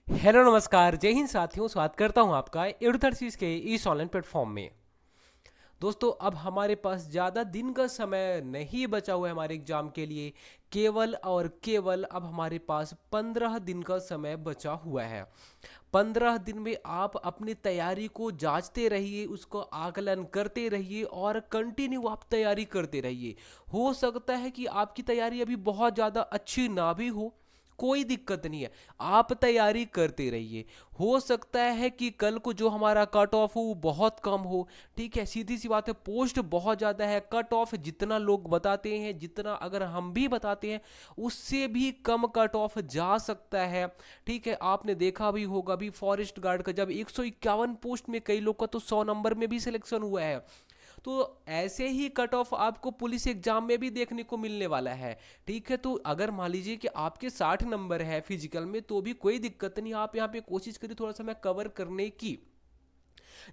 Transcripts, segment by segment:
Hello नमस्कार जय हिंद साथियों, स्वागत करता हूं आपका एडुथर्सिस के इस ऑनलाइन प्लेटफॉर्म में। दोस्तों, अब हमारे पास ज़्यादा दिन का समय नहीं बचा हुआ है हमारे एग्जाम के लिए। केवल और केवल अब हमारे पास 15 दिन का समय बचा हुआ है। 15 दिन में आप अपनी तैयारी को जांचते रहिए, उसको आकलन करते रहिए और कंटिन्यू आप तैयारी करते रहिए। हो सकता है कि आपकी तैयारी अभी बहुत ज़्यादा अच्छी ना भी हो, कोई दिक्कत नहीं है, आप तैयारी करते रहिए। हो सकता है कि कल को जो हमारा कट ऑफ हो वो बहुत कम हो। ठीक है, सीधी सी बात है, पोस्ट बहुत ज़्यादा है, कट ऑफ जितना लोग बताते हैं, जितना अगर हम भी बताते हैं, उससे भी कम कट ऑफ जा सकता है। ठीक है, आपने देखा भी होगा, भी फॉरेस्ट गार्ड का जब 151 पोस्ट में कई लोग का तो 100 नंबर में भी सिलेक्शन हुआ है। तो ऐसे ही कट ऑफ आपको पुलिस एग्जाम में भी देखने को मिलने वाला है। ठीक है, तो अगर मान लीजिए कि आपके 60 नंबर है फिजिकल में, तो भी कोई दिक्कत नहीं, आप यहाँ पे कोशिश करिए थोड़ा सा मैं कवर करने की।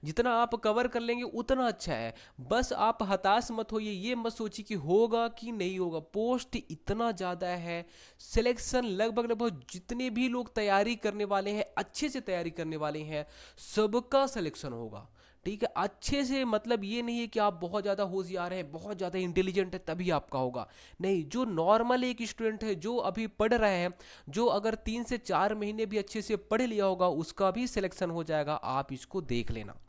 जितना आप कवर कर लेंगे उतना अच्छा है। बस आप हताश मत होइए, ये मत सोचिए कि होगा कि नहीं होगा, पोस्ट इतना ज़्यादा है। सिलेक्शन लगभग लगभग जितने भी लोग तैयारी करने वाले हैं, अच्छे से तैयारी करने वाले हैं, सबका सिलेक्शन होगा। ठीक है, अच्छे से मतलब ये नहीं है कि आप बहुत ज़्यादा होशियार हैं, बहुत ज़्यादा इंटेलिजेंट है तभी आपका होगा। नहीं, जो नॉर्मल एक स्टूडेंट है, जो अभी पढ़ रहे हैं, जो अगर 3 से 4 महीने भी अच्छे से पढ़ लिया होगा, उसका भी सिलेक्शन हो जाएगा। आप इसको देख लेना,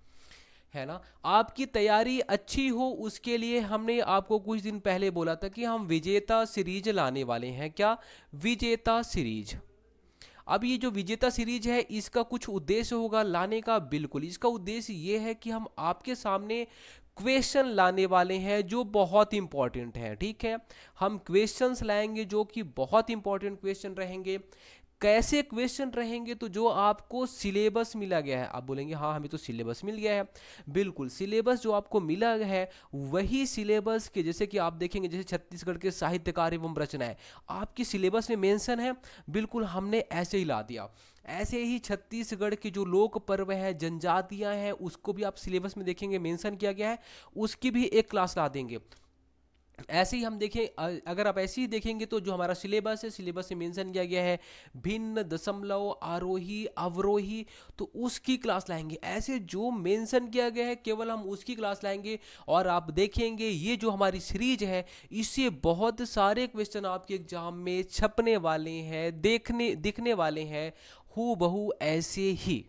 है ना। आपकी तैयारी अच्छी हो उसके लिए हमने आपको कुछ दिन पहले बोला था कि हम विजेता सीरीज लाने वाले हैं। क्या? विजेता सीरीज। अब ये जो विजेता सीरीज है, इसका कुछ उद्देश्य होगा लाने का? बिल्कुल, इसका उद्देश्य ये है कि हम आपके सामने क्वेश्चन लाने वाले हैं जो बहुत इंपॉर्टेंट हैं। ठीक है, हम क्वेश्चंस लाएंगे जो कि बहुत इंपॉर्टेंट क्वेश्चन रहेंगे। कैसे क्वेश्चन रहेंगे? तो जो आपको सिलेबस मिला गया है, आप बोलेंगे हाँ हमें तो सिलेबस मिल गया है। बिल्कुल, सिलेबस जो आपको मिला है वही सिलेबस के, जैसे कि आप देखेंगे जैसे छत्तीसगढ़ के साहित्यकार एवं रचनाएं आपकी सिलेबस में मेंशन है, बिल्कुल हमने ऐसे ही ला दिया। ऐसे ही छत्तीसगढ़ के जो लोक पर्व हैं, जनजातियां हैं, उसको भी आप सिलेबस में देखेंगे मेंशन किया गया है, उसकी भी एक क्लास ला देंगे। ऐसे ही हम देखें, अगर आप ऐसे ही देखेंगे तो जो हमारा सिलेबस है, सिलेबस में मेंशन किया गया है भिन्न, दशमलव, आरोही, अवरोही, तो उसकी क्लास लाएंगे। ऐसे जो मेंशन किया गया है केवल हम उसकी क्लास लाएंगे। और आप देखेंगे ये जो हमारी सीरीज है, इससे बहुत सारे क्वेश्चन आपके एग्जाम में छपने वाले हैं, देखने दिखने वाले हैं, हूबहू बहू ऐसे ही।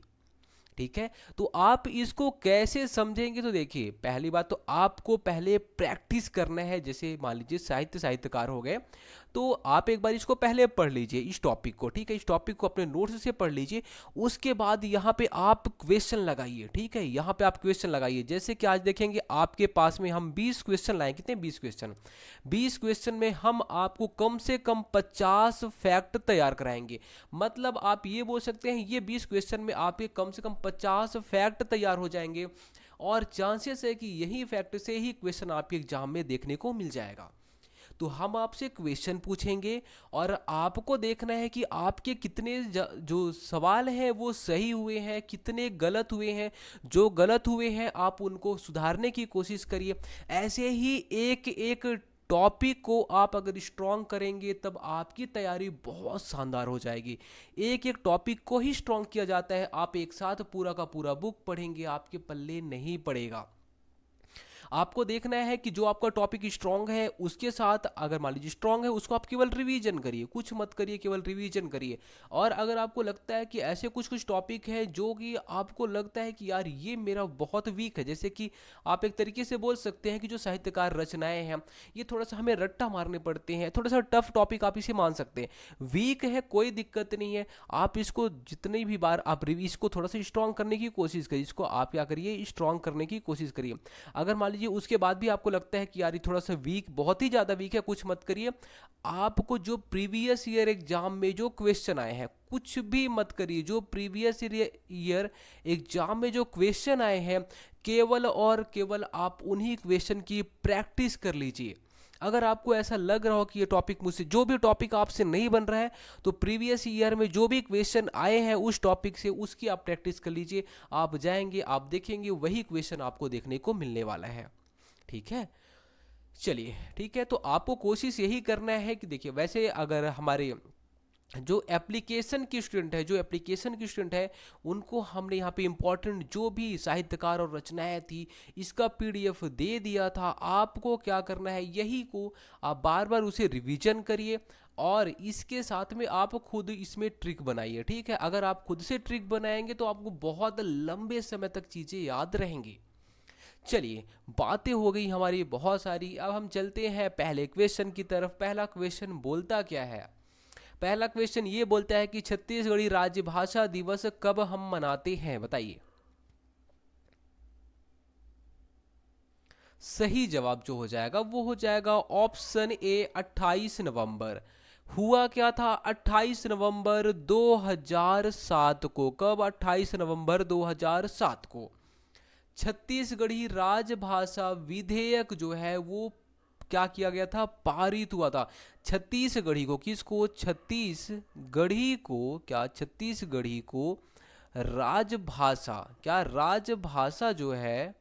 ठीक है, तो आप इसको कैसे समझेंगे? तो देखिए, पहली बात तो आपको पहले प्रैक्टिस करना है। जैसे मान लीजिए साहित्यकार हो गए, तो आप एक बार इसको पहले पढ़ लीजिए, इस टॉपिक को। ठीक है, इस टॉपिक को अपने नोट्स से पढ़ लीजिए। उसके बाद यहाँ पे आप क्वेश्चन लगाइए। ठीक है, यहाँ पे आप क्वेश्चन लगाइए। जैसे कि आज देखेंगे आपके पास में हम 20 क्वेश्चन लाए। कितने? 20 क्वेश्चन। 20 क्वेश्चन में हम आपको कम से कम 50 फैक्ट तैयार कराएंगे। मतलब आप ये बोल सकते हैं ये 20 क्वेश्चन में आपके कम से कम 50 फैक्ट तैयार हो जाएंगे। और चांसेस है कि यही फैक्ट से ही क्वेश्चन आपके एग्जाम में देखने को मिल जाएगा। तो हम आपसे क्वेश्चन पूछेंगे और आपको देखना है कि आपके कितने जो सवाल हैं वो सही हुए हैं, कितने गलत हुए हैं। जो गलत हुए हैं आप उनको सुधारने की कोशिश करिए। ऐसे ही एक एक टॉपिक को आप अगर स्ट्रॉन्ग करेंगे तब आपकी तैयारी बहुत शानदार हो जाएगी। एक एक टॉपिक को ही स्ट्रॉन्ग किया जाता है, आप एक साथ पूरा का पूरा बुक पढ़ेंगे आपके पल्ले नहीं पड़ेगा। आपको देखना है कि जो आपका टॉपिक स्ट्रांग है उसके साथ, अगर मान लीजिए स्ट्रांग है, उसको आप केवल रिवीजन करिए, कुछ मत करिए, केवल रिवीजन करिए। और अगर आपको लगता है कि ऐसे कुछ कुछ टॉपिक है जो कि आपको लगता है कि यार ये मेरा बहुत वीक है, जैसे कि आप एक तरीके से बोल सकते हैं कि जो साहित्यकार रचनाएं हैं ये थोड़ा सा हमें रट्टा मारने पड़ते हैं, थोड़ा सा टफ टॉपिक आप इसे मान सकते हैं। वीक है कोई दिक्कत नहीं है, आप इसको जितनी भी बार आप इसको थोड़ा सा स्ट्रांग करने की कोशिश करिए, इसको आप क्या करिए, स्ट्रांग करने की कोशिश करिए। अगर मान लीजिए उसके बाद भी आपको लगता है कि यार ये थोड़ा सा वीक, बहुत ही ज़्यादा वीक है, कुछ मत करिए। आपको जो प्रीवियस ईयर एग्जाम में जो क्वेश्चन आए हैं, कुछ भी मत करिए, जो प्रीवियस ईयर एग्जाम में जो क्वेश्चन आए हैं, केवल और केवल आप उन्हीं क्वेश्चन की प्रैक्टिस कर लीजिए। अगर आपको ऐसा लग रहा हो कि ये टॉपिक मुझसे, जो भी टॉपिक आपसे नहीं बन रहा है, तो प्रीवियस ईयर में जो भी क्वेश्चन आए हैं उस टॉपिक से, उसकी आप प्रैक्टिस कर लीजिए। आप जाएंगे, आप देखेंगे वही क्वेश्चन आपको देखने को मिलने वाला है। ठीक है, चलिए ठीक है, तो आपको कोशिश यही करना है कि देखिए, वैसे अगर हमारे जो एप्लीकेशन की स्टूडेंट है उनको हमने यहाँ पे इम्पोर्टेंट जो भी साहित्यकार और रचनाएं थी इसका पीडीएफ दे दिया था। आपको क्या करना है, यही को आप बार बार उसे रिवीजन करिए और इसके साथ में आप खुद इसमें ट्रिक बनाइए। ठीक है, अगर आप खुद से ट्रिक बनाएंगे तो आपको बहुत लंबे समय तक चीज़ें याद रहेंगी। चलिए, बातें हो गई हमारी बहुत सारी, अब हम चलते हैं पहले क्वेश्चन की तरफ। पहला क्वेश्चन बोलता क्या है? पहला क्वेश्चन ये बोलता है कि छत्तीसगढ़ी राजभाषा दिवस कब हम मनाते हैं, बताइए। सही जवाब जो हो जाएगा वो हो जाएगा ऑप्शन ए 28 नवंबर। हुआ क्या था 28 नवंबर 2007 को? कब? 28 नवंबर 2007 को छत्तीसगढ़ी राजभाषा विधेयक जो है वो क्या किया गया था, पारित हुआ था। छत्तीसगढ़ी को, किसको? छत्तीसगढ़ी को, क्या छत्तीसगढ़ी को राजभाषा, क्या राजभाषा जो है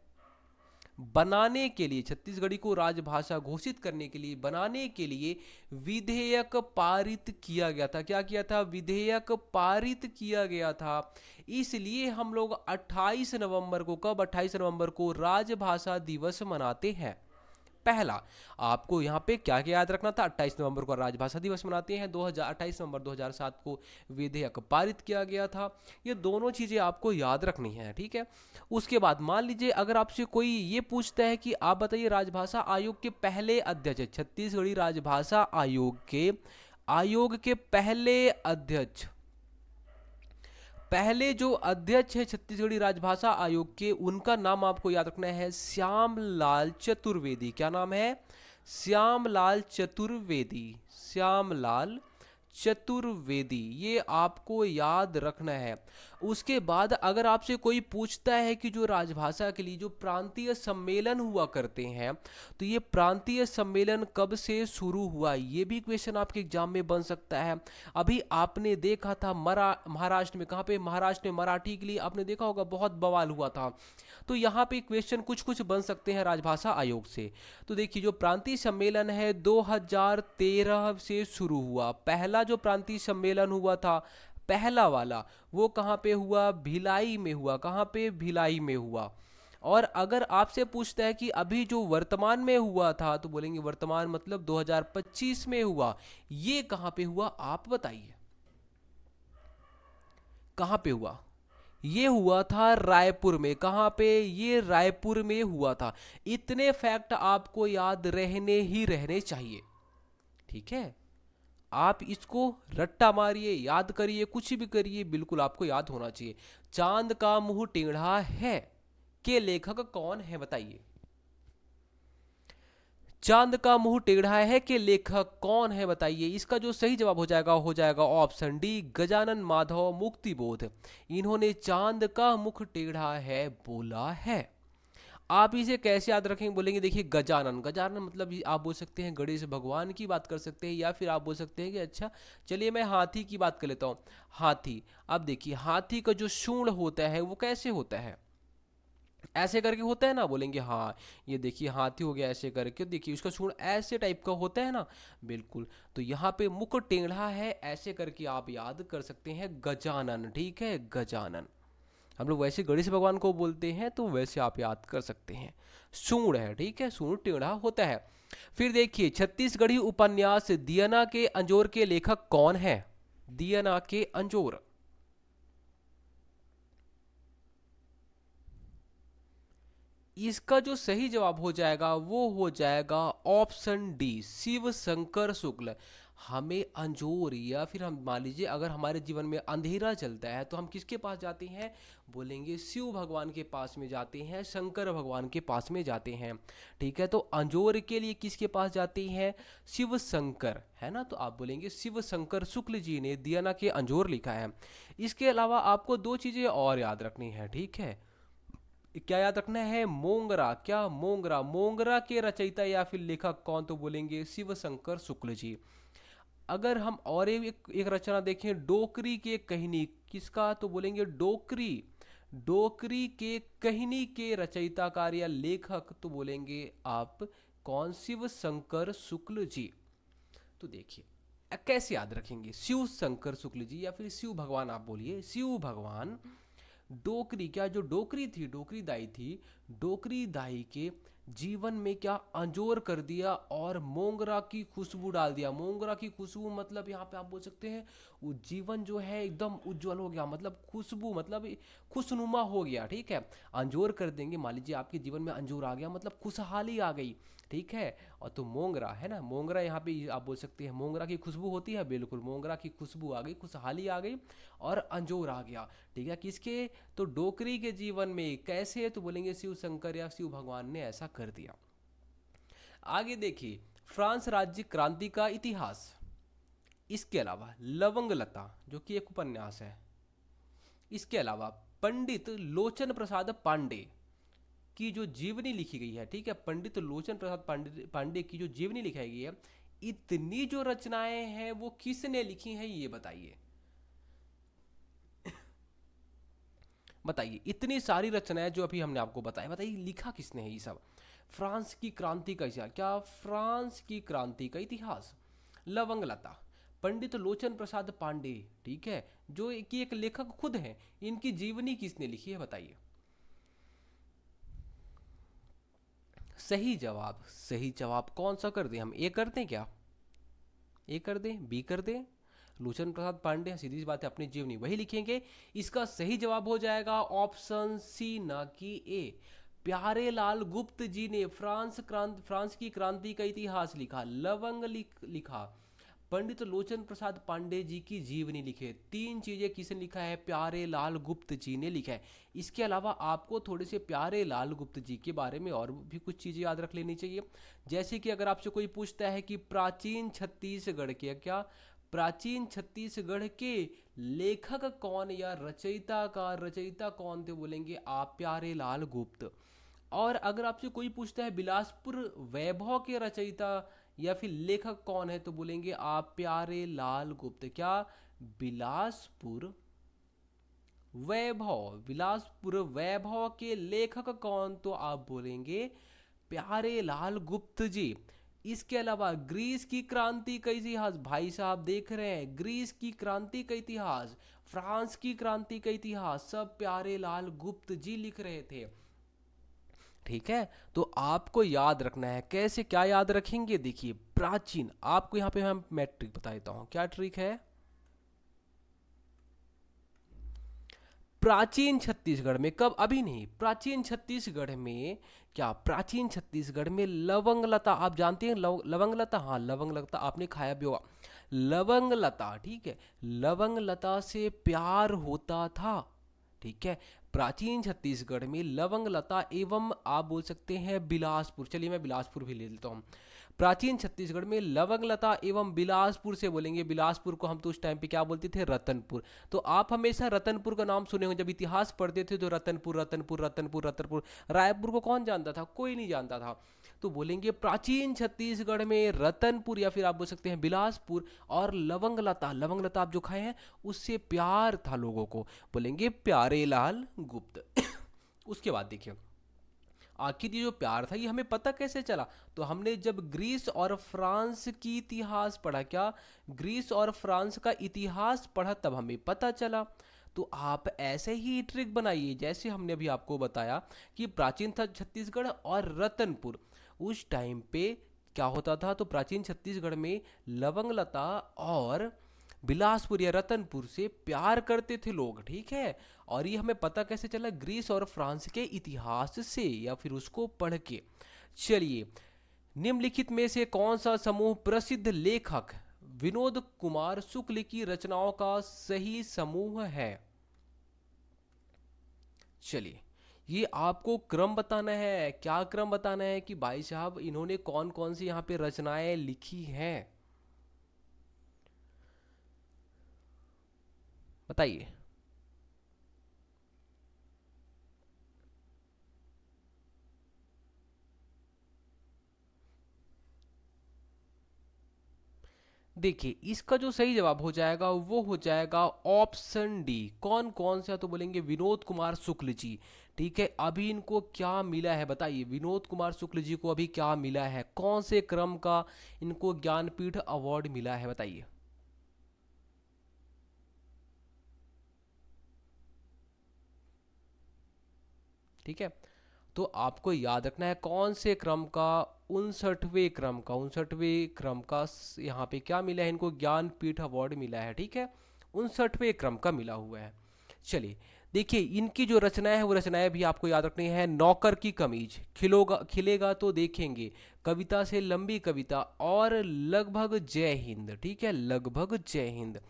बनाने के लिए, छत्तीसगढ़ी को राजभाषा घोषित करने के लिए, बनाने के लिए विधेयक पारित किया गया था। क्या किया था? विधेयक पारित किया गया था। इसलिए हम लोग 28 नवंबर को, कब? 28 नवंबर को राजभाषा दिवस मनाते हैं। पहला, आपको यहाँ पे क्या क्या याद रखना था? 28 नवंबर को राजभाषा दिवस मनाते हैं, 28 नवंबर 2007 को विधेयक पारित किया गया था। ये दोनों चीज़ें आपको याद रखनी है। ठीक है, उसके बाद मान लीजिए अगर आपसे कोई ये पूछता है कि आप बताइए राजभाषा आयोग के पहले अध्यक्ष, छत्तीसगढ़ी राजभाषा आयोग के पहले जो अध्यक्ष है छत्तीसगढ़ी राजभाषा आयोग के, उनका नाम आपको याद रखना है श्यामलाल चतुर्वेदी। क्या नाम है? श्यामलाल चतुर्वेदी। श्यामलाल चतुर्वेदी, ये आपको याद रखना है। उसके बाद अगर आपसे कोई पूछता है कि जो राजभाषा के लिए जो प्रांतीय सम्मेलन हुआ करते हैं, तो ये प्रांतीय सम्मेलन कब से शुरू हुआ, ये भी क्वेश्चन आपके एग्जाम में बन सकता है। अभी आपने देखा था महाराष्ट्र में, कहाँ पे? महाराष्ट्र में मराठी के लिए आपने देखा होगा बहुत बवाल हुआ था। तो यहाँ पे क्वेश्चन कुछ कुछ बन सकते हैं राजभाषा आयोग से। तो देखिए, जो प्रांतीय सम्मेलन है 2013 से शुरू हुआ। पहला जो प्रांतीय सम्मेलन हुआ था, पहला वाला, वो कहाँ पे हुआ? भिलाई में हुआ। कहाँ पे? भिलाई में हुआ। और अगर आपसे पूछता है कि अभी जो वर्तमान में हुआ था, तो बोलेंगे वर्तमान मतलब 2025 में हुआ। ये कहाँ पे हुआ, आप बताइए कहाँ पे हुआ? ये हुआ था रायपुर में। कहाँ पे? ये रायपुर में हुआ था। इतने फैक्ट आपको याद रहने चाहिए। ठीक है, आप इसको रट्टा मारिए, याद करिए, कुछ भी करिए, बिल्कुल आपको याद होना चाहिए। चांद का मुंह टेढ़ा है के लेखक कौन है, बताइए। चांद का मुंह टेढ़ा है के लेखक कौन है, बताइए। इसका जो सही जवाब हो जाएगा ऑप्शन डी, गजानन माधव मुक्तिबोध। इन्होंने चांद का मुख टेढ़ा है बोला है। आप इसे कैसे याद रखेंगे? बोलेंगे देखिए, गजानन, गजानन मतलब आप बोल सकते हैं गणेश भगवान की बात कर सकते हैं, या फिर आप बोल सकते हैं कि अच्छा चलिए मैं हाथी की बात कर लेता हूँ। हाथी, अब देखिए हाथी का जो सूंड होता है वो कैसे होता है? ऐसे करके होता है ना, बोलेंगे हाँ। ये देखिए हाथी हो गया, ऐसे करके देखिए उसका सूंड ऐसे टाइप का होता है ना, बिल्कुल। तो यहाँ पे मुख टेढ़ा है, ऐसे करके आप याद कर सकते हैं गजानन। ठीक है, गजानन। हम लोग वैसे गणेश भगवान को बोलते हैं, तो वैसे आप याद कर सकते हैं। सूंड है, ठीक है, सूंड टेढ़ा होता है। फिर देखिए, छत्तीसगढ़ी उपन्यास दियना के अंजोर के लेखक कौन है? दियना के अंजोर, इसका जो सही जवाब हो जाएगा वो हो जाएगा ऑप्शन डी, शिव शंकर शुक्ल। हमें अंजोर, या फिर हम मान लीजिए अगर हमारे जीवन में अंधेरा चलता है तो हम किसके पास जाते हैं? बोलेंगे शिव भगवान के पास में जाते हैं, शंकर भगवान के पास में जाते हैं। ठीक है, तो अंजोर के लिए किसके पास जाते हैं? शिव शंकर, है ना। तो आप बोलेंगे शिव शंकर शुक्ल जी ने दियना के अंजोर लिखा है। इसके अलावा आपको दो चीज़ें और याद रखनी है। ठीक है, क्या याद रखना है? मोंगरा, क्या? मोंगरा, मोंगरा के रचयिता या फिर लेखक कौन? तो बोलेंगे शिव शंकर शुक्ल जी। अगर हम और एक रचना देखें, डोकरी के कहनी, किसका? तो बोलेंगे डोकरी, डोकरी के कहनी के रचयिताकार या लेखक, तो बोलेंगे आप कौन? शिव शंकर शुक्ल जी। तो देखिए, कैसे याद रखेंगे? शिव शंकर शुक्ल जी या फिर शिव भगवान, आप बोलिए शिव भगवान डोकरी, क्या जो डोकरी थी, डोकरी दाई थी, डोकरी दाई के जीवन में क्या अंजोर कर दिया और मोंगरा की खुशबू डाल दिया। मोंगरा की खुशबू मतलब यहाँ पे आप बोल सकते हैं वो जीवन जो है एकदम उज्जवल हो गया, मतलब खुशबू मतलब खुशनुमा हो गया। ठीक है, अंजोर कर देंगे, मान लीजिए आपके जीवन में अंजोर आ गया मतलब खुशहाली आ गई। ठीक है, और तो मोंगरा है ना, मोंगरा यहाँ पे आप बोल सकते हैं मोंगरा की खुशबू होती है, बिल्कुल मोंगरा की खुशबू आ गई, खुशहाली आ गई और अंजोर आ गया। ठीक है, किसके? तो डोकरी के जीवन में कैसे? तो बोलेंगे शिव शंकर या शिव भगवान ने ऐसा कर दिया। आगे देखिए, फ्रांस राज्य क्रांति का इतिहास, इसके अलावा लवंग लता जो कि एक उपन्यास है, इसके अलावा पंडित लोचन प्रसाद पांडे की जो जीवनी लिखी गई है। ठीक है, पंडित लोचन प्रसाद पांडे पांडे की जो जीवनी लिखाई गई है, इतनी जो रचनाएं हैं वो किसने लिखी हैं ये बताइए। बताइए, इतनी सारी रचनाएं जो अभी हमने आपको बताया, बताइए लिखा किसने है ये सब? फ्रांस की क्रांति का इतिहास, क्या फ्रांस की क्रांति का इतिहास, लवंग लता, पंडित लोचन प्रसाद पांडे। ठीक है, जो कि एक लेखक खुद हैं, इनकी जीवनी किसने लिखी है बताइए। सही जवाब, सही जवाब कौन सा कर दें हम? ए कर दें क्या? ए कर दें, बी कर दें? लोचन प्रसाद पांडे, सीधी सी बात है, अपनी जीवनी वही लिखेंगे। इसका सही जवाब हो जाएगा ऑप्शन सी, ना कि ए। प्यारे लाल गुप्त जी ने फ्रांस की क्रांति का इतिहास लिखा, लवंग लिखा, पंडित लोचन प्रसाद पांडे जी की जीवनी लिखे। तीन चीजें किसने लिखा है? प्यारे लाल गुप्त जी ने लिखा है। इसके अलावा आपको थोड़े से प्यारे लाल गुप्त जी के बारे में और भी कुछ चीजें याद रख लेनी चाहिए। जैसे कि अगर आपसे कोई पूछता है कि प्राचीन छत्तीसगढ़ के, क्या प्राचीन छत्तीसगढ़ के लेखक कौन या रचयिता कौन थे? बोलेंगे आप प्यारे लाल गुप्त। और अगर आपसे कोई पूछता है बिलासपुर वैभव के रचयिता या फिर लेखक कौन है, तो बोलेंगे आप प्यारे लाल गुप्त। क्या? बिलासपुर बिलासपुर वैभव के लेखक कौन? तो आप बोलेंगे प्यारे लाल गुप्त जी। इसके अलावा ग्रीस की क्रांति का इतिहास, भाई साहब देख रहे हैं, ग्रीस की क्रांति का इतिहास, फ्रांस की क्रांति का इतिहास, सब प्यारे लाल गुप्त जी लिख रहे थे। ठीक है, तो आपको याद रखना है, कैसे क्या याद रखेंगे? देखिए, प्राचीन, आपको यहाँ पे हम मैट्रिक बता देता हूँ, क्या ट्रिक है? प्राचीन छत्तीसगढ़ में, कब? अभी नहीं, प्राचीन छत्तीसगढ़ में, क्या प्राचीन छत्तीसगढ़ में लवंग लता, आप जानते हैं लवंग लता? हाँ, लवंग लता आपने खाया भी होगा, लवंग लता। ठीक है, लवंग लता से प्यार होता था। ठीक है, प्राचीन छत्तीसगढ़ में लवंग लता एवं आप बोल सकते हैं बिलासपुर, चलिए मैं बिलासपुर भी ले लेता हूँ। प्राचीन छत्तीसगढ़ में लवंग लता एवं बिलासपुर से, बोलेंगे बिलासपुर को हम तो उस टाइम पे क्या बोलते थे? रतनपुर। तो आप हमेशा रतनपुर का नाम सुने हो, जब इतिहास पढ़ते थे तो रतनपुर रतनपुर रतनपुर रतनपुर। रायपुर को कौन जानता था? कोई नहीं जानता था। तो बोलेंगे प्राचीन छत्तीसगढ़ में रतनपुर या फिर आप बोल सकते हैं बिलासपुर, और लवंग लता आप जो खाए हैं उससे प्यार था लोगों को, बोलेंगे प्यारे लाल गुप्त। उसके बाद देखिए, आखिर ये जो प्यार था ये हमें पता कैसे चला? तो हमने जब ग्रीस और फ्रांस की इतिहास पढ़ा, क्या ग्रीस और फ्रांस का इतिहास पढ़ा, तब हमें पता चला। तो आप ऐसे ही ट्रिक बनाइए जैसे हमने अभी आपको बताया कि प्राचीन था छत्तीसगढ़ और रतनपुर, उस टाइम पे क्या होता था? तो प्राचीन छत्तीसगढ़ में लवंग लता और बिलासपुर या रतनपुर से प्यार करते थे लोग। ठीक है, और ये हमें पता कैसे चला? ग्रीस और फ्रांस के इतिहास से या फिर उसको पढ़ के। चलिए, निम्नलिखित में से कौन सा समूह प्रसिद्ध लेखक विनोद कुमार शुक्ल की रचनाओं का सही समूह है? चलिए, ये आपको क्रम बताना है। क्या क्रम बताना है कि भाई साहब इन्होंने कौन कौन सी यहाँ पे रचनाएं लिखी हैं, बताइए। देखिए, इसका जो सही जवाब हो जाएगा वो हो जाएगा ऑप्शन डी। कौन कौन सा? तो बोलेंगे विनोद कुमार शुक्ल जी। ठीक है, अभी इनको क्या मिला है बताइए? विनोद कुमार शुक्ल जी को अभी क्या मिला है? कौन से क्रम का इनको ज्ञानपीठ अवार्ड मिला है बताइए? ठीक है, तो आपको याद रखना है कौन से क्रम का, 59वें क्रम का यहाँ पे क्या मिला है इनको, ज्ञानपीठ अवार्ड मिला है। ठीक है, 59वें क्रम का मिला हुआ है। चलिए देखिए, इनकी जो रचनाएं हैं वो रचनाएं भी आपको याद रखनी है। नौकर की कमीज, खिलेगा तो देखेंगे, कविता से लंबी कविता, और लगभग जय हिंद। ठीक है, लगभग जय हिंद,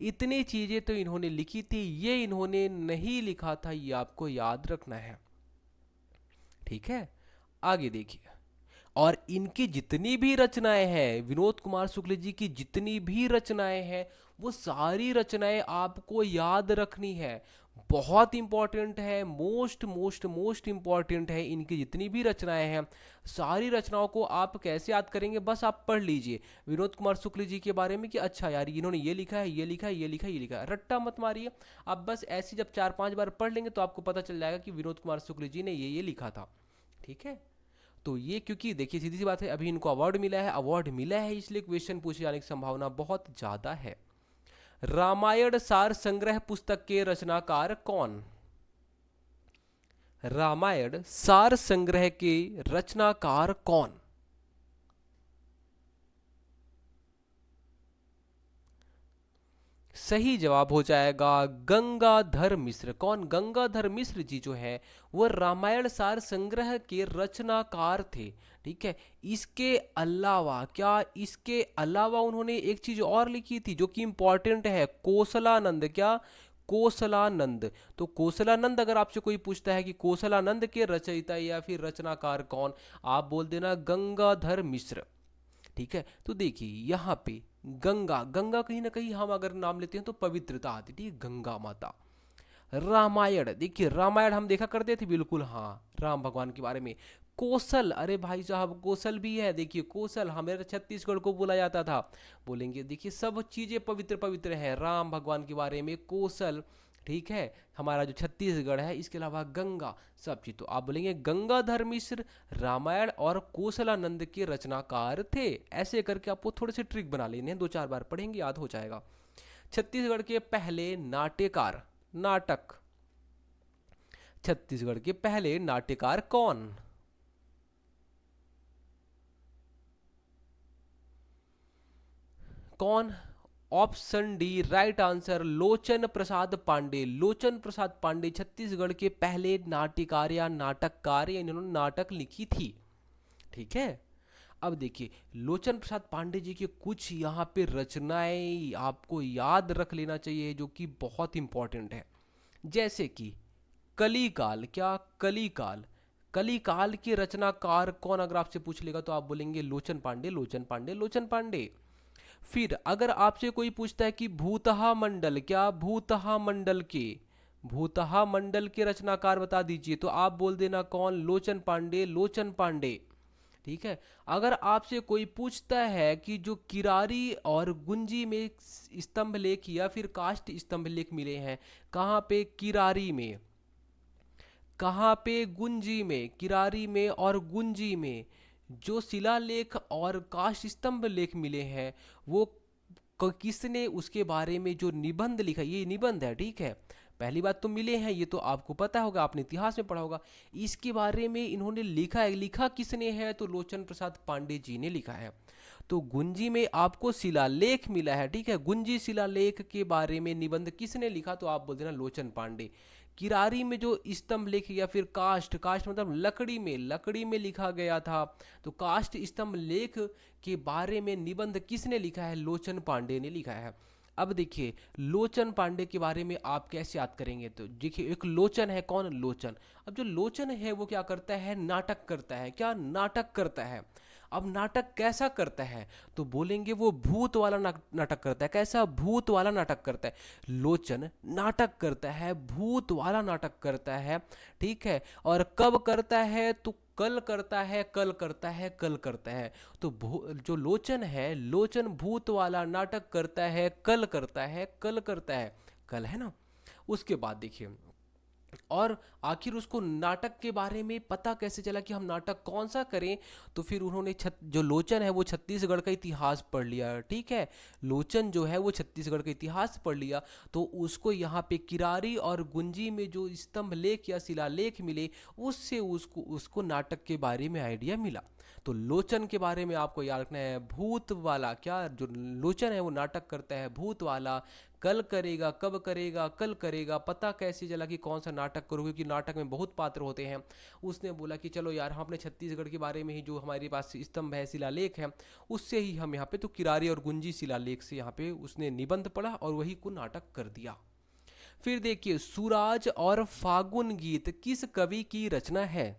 इतनी चीजें तो इन्होंने लिखी थी। ये इन्होंने नहीं लिखा था, ये आपको याद रखना है। ठीक है, आगे देखिए, और इनकी जितनी भी रचनाएं हैं, विनोद कुमार शुक्ल जी की जितनी भी रचनाएं हैं, वो सारी रचनाएं आपको याद रखनी है। बहुत इंपॉर्टेंट है, मोस्ट मोस्ट मोस्ट इंपॉर्टेंट है। इनकी जितनी भी रचनाएं हैं, सारी रचनाओं को आप कैसे याद करेंगे, बस आप पढ़ लीजिए विनोद कुमार शुक्ल जी के बारे में कि अच्छा यार इन्होंने ये लिखा है, ये लिखा है, ये लिखा है, ये लिखा है। रट्टा मत मारिए, आप बस ऐसे जब 4-5 बार पढ़ लेंगे तो आपको पता चल जाएगा कि विनोद कुमार शुक्ल जी ने ये लिखा था। ठीक है, तो ये क्योंकि देखिए सीधी सी बात है, अभी इनको अवार्ड मिला है, अवार्ड मिला है इसलिए क्वेश्चन पूछे जाने की संभावना बहुत ज्यादा है। रामायण सार संग्रह पुस्तक के रचनाकार कौन? रामायण सार संग्रह के रचनाकार कौन? सही जवाब हो जाएगा गंगाधर मिश्र। कौन? गंगाधर मिश्र जी जो है वो रामायण सार संग्रह के रचनाकार थे। ठीक है, इसके अलावा क्या, इसके अलावा उन्होंने एक चीज और लिखी थी जो कि इंपॉर्टेंट है, कोसलानंद। क्या? कोसलानंद। तो कोसलानंद, अगर आपसे कोई पूछता है कि कोसलानंद के रचयिता या फिर रचनाकार कौन, आप बोल देना गंगाधर मिश्र। ठीक है, तो देखिए यहाँ पे गंगा, गंगा कहीं ना कहीं हम अगर नाम लेते हैं तो पवित्रता आती, ठीक है, गंगा माता। रामायण, देखिए रामायण हम देखा करते थे, बिल्कुल हाँ, राम भगवान के बारे में। कौशल, अरे भाई साहब कौशल भी है, देखिए कौशल हमारे छत्तीसगढ़ को बोला जाता था। बोलेंगे देखिए सब चीजें पवित्र पवित्र हैं, राम भगवान के बारे में कौशल। ठीक है, हमारा जो छत्तीसगढ़ है, इसके अलावा गंगा, सब चीज। तो आप बोलेंगे गंगाधर मिश्र रामायण और कोसलानंद के रचनाकार थे। ऐसे करके आपको थोड़े से ट्रिक बना लेने हैं, 2-4 बार पढ़ेंगे याद हो जाएगा। छत्तीसगढ़ के पहले नाट्यकार, नाटक, छत्तीसगढ़ के पहले नाट्यकार कौन? कौन? ऑप्शन डी राइट आंसर, लोचन प्रसाद पांडे। लोचन प्रसाद पांडे छत्तीसगढ़ के पहले नाट्यकार या नाटककार, या इन्होंने नाटक लिखी थी। ठीक है, अब देखिए लोचन प्रसाद पांडे जी के कुछ यहाँ पे रचनाएं आपको याद रख लेना चाहिए जो कि बहुत इंपॉर्टेंट है। जैसे कि कलिकाल। क्या? कलिकाल, कलिकाल के रचनाकार कौन अगर आपसे पूछ लेगा तो आप बोलेंगे लोचन पांडे, लोचन पांडे, लोचन पांडे। फिर अगर आपसे कोई पूछता है कि भूतहा मंडल, क्या? भूतहा मंडल के, भूतहा मंडल के रचनाकार बता दीजिए, तो आप बोल देना कौन? लोचन पांडे, लोचन पांडे। ठीक है, अगर आपसे कोई पूछता है कि जो किरारी और गुंजी में स्तंभ लेख या फिर काष्ठ स्तंभ लेख मिले हैं, कहाँ पे? किरारी में। कहाँ पे? गुंजी में। किरारी में और गुंजी में जो शिलालेख और काष्ठ स्तंभ लेख मिले हैं, वो किसने उसके बारे में जो निबंध लिखा, ये निबंध है। ठीक है, पहली बात तो मिले हैं, ये तो आपको पता होगा, आपने इतिहास में पढ़ा होगा। इसके बारे में इन्होंने लिखा है, लिखा किसने है? तो लोचन प्रसाद पांडे जी ने लिखा है। तो गुंजी में आपको शिलालेख मिला है। ठीक है, गुंजी शिलालेख के बारे में निबंध किसने लिखा? तो आप बोल देना लोचन पांडे। किरारी में जो स्तंभ लेख या फिर काष्ठ, काष्ठ मतलब लकड़ी में, लकड़ी में लिखा गया था, तो काष्ठ स्तंभ लेख के बारे में निबंध किसने लिखा है? लोचन पांडे ने लिखा है। अब देखिए लोचन पांडे के बारे में आप कैसे याद करेंगे, तो देखिए एक लोचन है, कौन? लोचन। अब जो लोचन है वो क्या करता है? नाटक करता है। क्या? नाटक करता है। अब नाटक कैसा करता है? तो बोलेंगे वो भूत वाला नाटक करता है। कैसा? भूत वाला नाटक करता है। लोचन नाटक करता है, भूत वाला नाटक करता है। ठीक है, और कब करता है? तो कल करता है, कल करता है, कल करता है। तो जो लोचन है, लोचन भूत वाला नाटक करता है, कल करता है, कल करता है, कल है ना। उसके बाद देखिए और आखिर उसको नाटक के बारे में पता कैसे चला कि हम नाटक कौन सा करें। तो फिर उन्होंने जो लोचन है वो छत्तीसगढ़ का इतिहास पढ़ लिया, ठीक है। लोचन जो है वो छत्तीसगढ़ का इतिहास पढ़ लिया, तो उसको यहाँ पे किरारी और गुंजी में जो स्तंभ लेख या शिलालेख मिले, उससे उसको उसको नाटक के बारे में आइडिया मिला। तो लोचन के बारे में आपको याद रखना है, भूत वाला, क्या जो लोचन है वो नाटक करता है भूत वाला। कल करेगा, कब करेगा, कल करेगा, पता कैसे चला कि कौन सा नाटक करोगे, क्योंकि नाटक में बहुत पात्र होते हैं। उसने बोला कि चलो यार, हम अपने छत्तीसगढ़ के बारे में ही जो हमारे पास स्तंभ है, शिलालेख है, उससे ही हम यहाँ पे, तो किरारी और गुंजी शिलालेख से यहाँ पे उसने निबंध पढ़ा और वही को नाटक कर दिया। फिर देखिए, सुराज और फागुन गीत किस कवि की रचना है?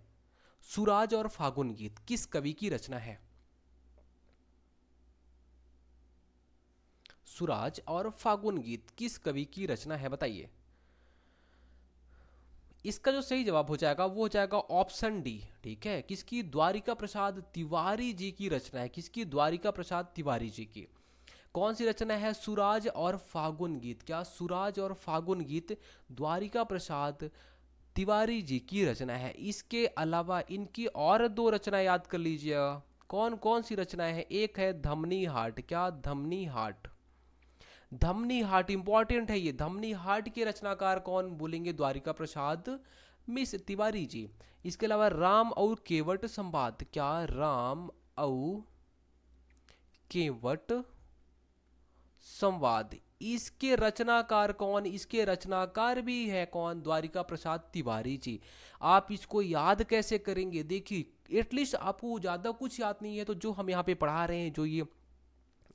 सुराज और फागुन गीत किस कवि की रचना है? सुराज और फागुन गीत किस कवि की रचना है, बताइए। इसका जो सही जवाब हो जाएगा वो हो जाएगा ऑप्शन डी, ठीक है। किसकी? द्वारिका प्रसाद तिवारी जी की रचना है। किसकी? द्वारिका प्रसाद तिवारी जी की। कौन सी रचना है? सुराज और फागुन गीत। क्या? सुराज और फागुन गीत द्वारिका प्रसाद तिवारी जी की रचना है। इसके अलावा इनकी और दो रचना याद कर लीजिएगा। कौन कौन सी रचनाएं हैं? एक है धमनी हाट। क्या? धमनी हाट। धमनी हाट इंपॉर्टेंट है ये। धमनी हाट के रचनाकार कौन? बोलेंगे द्वारिका प्रसाद मिस तिवारी जी। इसके अलावा राम और केवट संवाद। क्या? राम और केवट संवाद, इसके रचनाकार कौन? इसके रचनाकार भी है कौन? द्वारिका प्रसाद तिवारी जी। आप इसको याद कैसे करेंगे? देखिए, एटलीस्ट आपको ज़्यादा कुछ याद नहीं है तो जो हम यहाँ पे पढ़ा रहे हैं, जो ये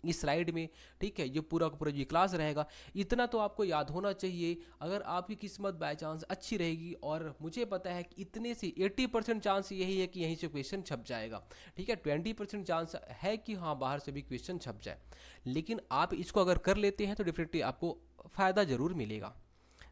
इस स्लाइड में, ठीक है, ये पूरा का पूरा ये क्लास रहेगा, इतना तो आपको याद होना चाहिए। अगर आपकी किस्मत बाय चांस अच्छी रहेगी, और मुझे पता है कि इतने से 80% चांस यही है कि यहीं से क्वेश्चन छप जाएगा, ठीक है। 20% चांस है कि हाँ बाहर से भी क्वेश्चन छप जाए, लेकिन आप इसको अगर कर लेते हैं तो डेफिनेटली आपको फ़ायदा ज़रूर मिलेगा।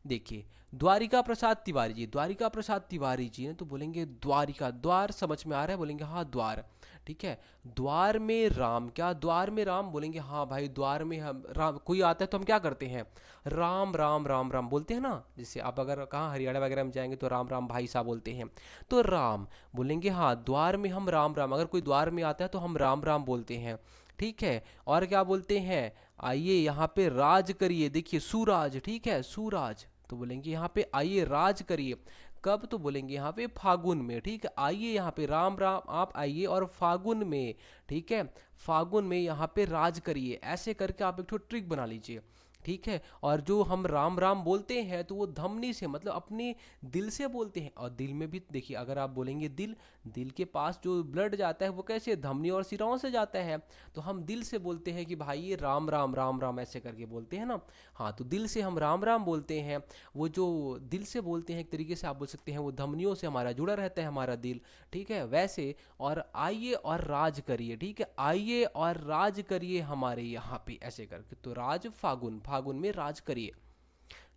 देखिए, द्वारिका प्रसाद तिवारी जी, द्वारिका प्रसाद तिवारी जी ने, तो बोलेंगे द्वारिका, द्वार समझ में आ रहा है? बोलेंगे हाँ द्वार, ठीक है। द्वार में राम। क्या? द्वार में राम। बोलेंगे हाँ भाई, द्वार में हम राम, कोई आता है तो हम क्या करते हैं? राम राम राम राम बोलते हैं ना। जैसे आप अगर कहाँ हरियाणा वगैरह में जाएंगे तो राम राम भाई साहब बोलते हैं, तो राम। बोलेंगे हाँ, द्वार में हम राम राम, अगर कोई द्वार में आता है तो हम राम राम बोलते हैं, ठीक है। और क्या बोलते हैं? आइए यहाँ पे राज करिए। देखिए, सुराज, ठीक है, सुराज। तो बोलेंगे यहाँ पे आइए राज करिए। कब? तो बोलेंगे यहाँ पे फागुन में, ठीक है। आइए यहाँ पे राम राम आप आइए, और फागुन में, ठीक है, फागुन में यहाँ पे राज करिए। ऐसे करके आप एक तो ट्रिक बना लीजिए, ठीक है। और जो हम राम राम बोलते हैं तो वो धमनी से, मतलब अपने दिल से बोलते हैं। और दिल में भी देखिए, अगर आप बोलेंगे दिल, दिल के पास जो ब्लड जाता है वो कैसे? धमनी और सिराओं से जाता है। तो हम दिल से बोलते हैं कि भाई ये राम राम राम राम ऐसे करके बोलते हैं ना। हाँ, तो दिल से हम राम राम बोलते हैं। वो जो दिल से बोलते हैं, एक तरीके से आप बोल सकते हैं वो धमनियों से हमारा जुड़ा रहता है हमारा दिल, ठीक है, वैसे। और आइए और राज करिए, ठीक है, आइए और राज करिए हमारे यहाँ पे, ऐसे करके। तो राज फागुन, फागुन में राज करिए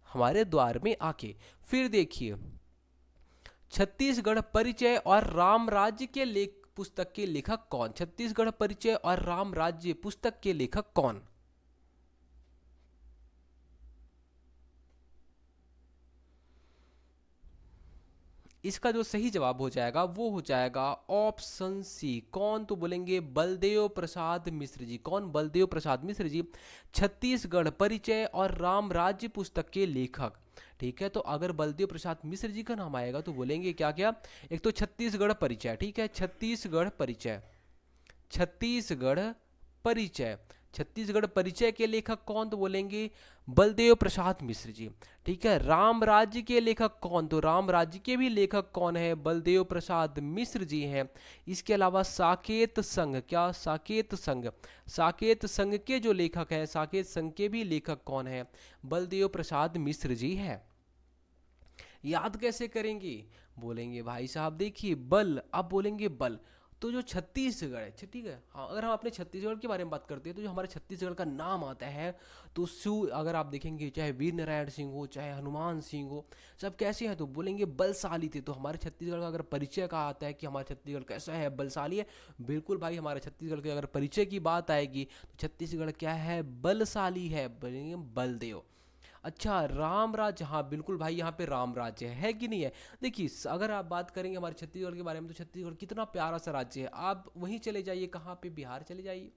हमारे द्वार में आके। फिर देखिए, छत्तीसगढ़ परिचय और राम राज्य के लेख पुस्तक के लेखक कौन? छत्तीसगढ़ परिचय और राम राज्य पुस्तक के लेखक कौन? इसका जो सही जवाब हो जाएगा वो हो जाएगा ऑप्शन सी। कौन? तो बोलेंगे बलदेव प्रसाद मिश्र जी। कौन? बलदेव प्रसाद मिश्र जी, छत्तीसगढ़ परिचय और राम राज्य पुस्तक के लेखक, ठीक है। तो अगर बलदेव प्रसाद मिश्र जी का नाम आएगा तो बोलेंगे क्या क्या? एक तो छत्तीसगढ़ परिचय, ठीक है, छत्तीसगढ़ परिचय, छत्तीसगढ़ परिचय, छत्तीसगढ़ परिचय के लेखक कौन? तो बोलेंगे बलदेव प्रसाद मिश्र जी, ठीक है। राम राज्य के लेखक कौन? तो राम राज्य के भी लेखक कौन है? बलदेव प्रसाद मिश्र जी हैं। इसके अलावा साकेत संघ, क्या? साकेत संघ, साकेत संघ के जो लेखक हैं, साकेत संघ के भी लेखक कौन है? बलदेव प्रसाद मिश्र जी है। याद कैसे करेंगे? बोलेंगे भाई साहब देखिए, बल, अब बोलेंगे बल, तो जो छत्तीसगढ़ है, ठीक है, हाँ, अगर हम अपने छत्तीसगढ़ के बारे में बात करते हैं तो जो हमारे छत्तीसगढ़ का नाम आता है, तो अगर आप देखेंगे, चाहे वीर नारायण सिंह हो, चाहे हनुमान सिंह हो, सब कैसे हैं? तो बोलेंगे बलशाली थे। तो हमारे छत्तीसगढ़ का अगर परिचय का आता है कि हमारा छत्तीसगढ़ कैसा है, बलशाली है, बिल्कुल भाई, हमारे छत्तीसगढ़ के अगर परिचय की बात आएगी तो छत्तीसगढ़ क्या है? बलशाली है, बोलेंगे बलदेव। अच्छा, राम राज्य, हाँ बिल्कुल भाई, यहाँ पे राम राज्य है कि नहीं है। देखिए अगर आप बात करेंगे हमारे छत्तीसगढ़ के बारे में, तो छत्तीसगढ़ कितना प्यारा सा राज्य है। आप वहीं चले जाइए, कहाँ पे, बिहार चले जाइए,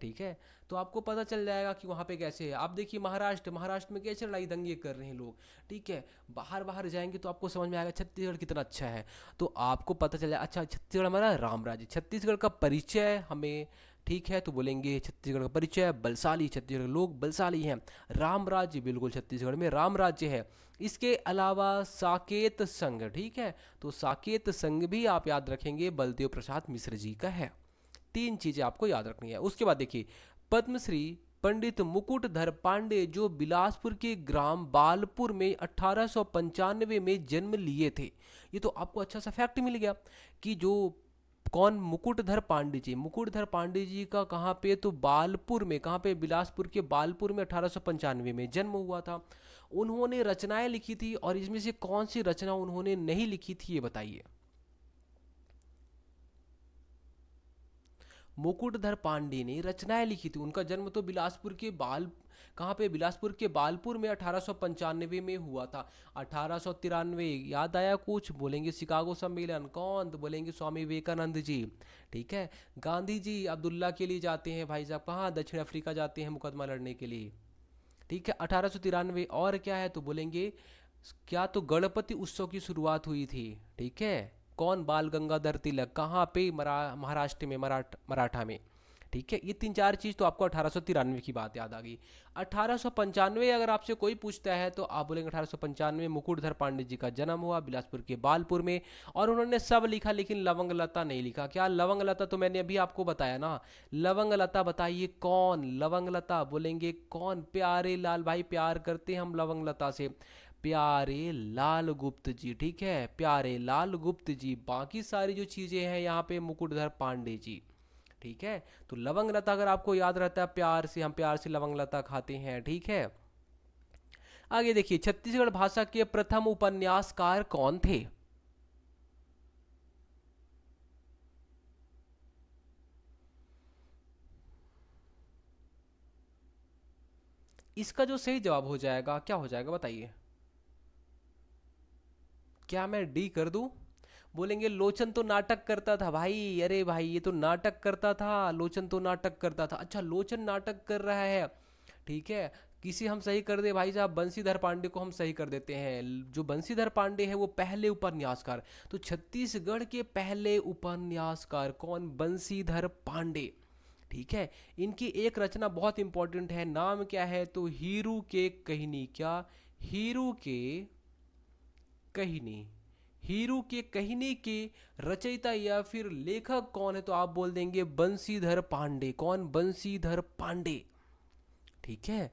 ठीक है, तो आपको पता चल जाएगा कि वहाँ पे कैसे है। आप देखिए महाराष्ट्र, महाराष्ट्र में कैसे लड़ाई दंगे कर रहे हैं लोग, ठीक है। बाहर बाहर जाएंगे तो आपको समझ में आएगा छत्तीसगढ़ कितना अच्छा है। तो आपको पता चल जाए, अच्छा छत्तीसगढ़ हमारा राम राज्य। छत्तीसगढ़ का परिचय हमें, ठीक है, तो बोलेंगे छत्तीसगढ़ का परिचय बलशाली, छत्तीसगढ़ के लोग बलशाली हैं। राम राज्य, बिल्कुल छत्तीसगढ़ में राम राज्य है। इसके अलावा साकेत संघ, ठीक है, तो साकेत संघ भी आप याद रखेंगे बलदेव प्रसाद मिश्र जी का है। तीन चीजें आपको याद रखनी है। उसके बाद देखिए पद्मश्री पंडित मुकुटधर पांडे, जो बिलासपुर के ग्राम बालपुर में 1895 में जन्म लिए थे। ये तो आपको अच्छा सा फैक्ट मिल गया कि जो कौन, मुकुटधर पांडे जी, मुकुटधर पांडे जी का कहाँ पे, तो बालपुर में, कहाँ पे, बिलासपुर के बालपुर में 1895 में जन्म हुआ था। उन्होंने रचनाएं लिखी थी, और इसमें से कौन सी रचना उन्होंने नहीं लिखी थी, ये बताइए। मुकुटधर पांडे ने रचनाएं लिखी थी। उनका जन्म तो बिलासपुर के बाल, कहाँ पे, बिलासपुर के बालपुर में 1895 में हुआ था। 1893 याद आया कुछ, बोलेंगे शिकागो सम्मेलन, कौन, तो बोलेंगे स्वामी विवेकानंद जी, ठीक है। गांधी जी अब्दुल्ला के लिए जाते हैं भाई साहब, कहाँ, दक्षिण अफ्रीका जाते हैं मुकदमा लड़ने के लिए, ठीक है, 1893। और क्या है, तो बोलेंगे क्या, तो गणपति उत्सव की शुरुआत हुई थी, ठीक है। कौन, बाल गंगाधर तिलक, कहाँ पे, महाराष्ट्र में, मराठा में, ठीक है। ये तीन चार चीज तो आपको 1893 की बात याद आ गई। 1895 अगर आपसे कोई पूछता है तो आप बोलेंगे 1895 मुकुटधर पांडे जी का जन्म हुआ बिलासपुर के बालपुर में। और उन्होंने सब लिखा, लेकिन लवंग लता नहीं लिखा। क्या लवंग लता, तो मैंने अभी आपको बताया ना, लवंग लता, बताइए कौन लवंग लता, बोलेंगे कौन, प्यारे लाल भाई, प्यार करते हैं हम लवंग लता से, प्यारे लाल गुप्त जी, ठीक है, प्यारे लाल गुप्त जी। बाकी सारी जो चीजें हैं यहाँ पे मुकुटधर पांडे जी, ठीक है। तो लवंग लता अगर आपको याद रहता है, प्यार से, हम प्यार से लवंग लता खाते हैं, ठीक है। आगे देखिए छत्तीसगढ़ भाषा के प्रथम उपन्यासकार कौन थे। इसका जो सही जवाब हो जाएगा, क्या हो जाएगा बताइए। क्या मैं डी कर दूं। बोलेंगे लोचन तो नाटक करता था भाई, अरे भाई ये तो नाटक करता था, लोचन तो नाटक करता था। अच्छा लोचन नाटक कर रहा है, ठीक है। किसी हम सही कर दे भाई साहब, बंशीधर पांडे को हम सही कर देते हैं। जो बंशीधर पांडे है वो पहले उपन्यासकार, तो छत्तीसगढ़ के पहले उपन्यासकार कौन, बंशीधर पांडे, ठीक है। इनकी एक रचना बहुत इंपॉर्टेंट है, नाम क्या है, तो हीरू के कहनी, क्या, हीरू के कहनी। हीरू के कहनी के रचयिता या फिर लेखक कौन है, तो आप बोल देंगे बंशीधर पांडे, कौन, बंशीधर पांडे, ठीक है।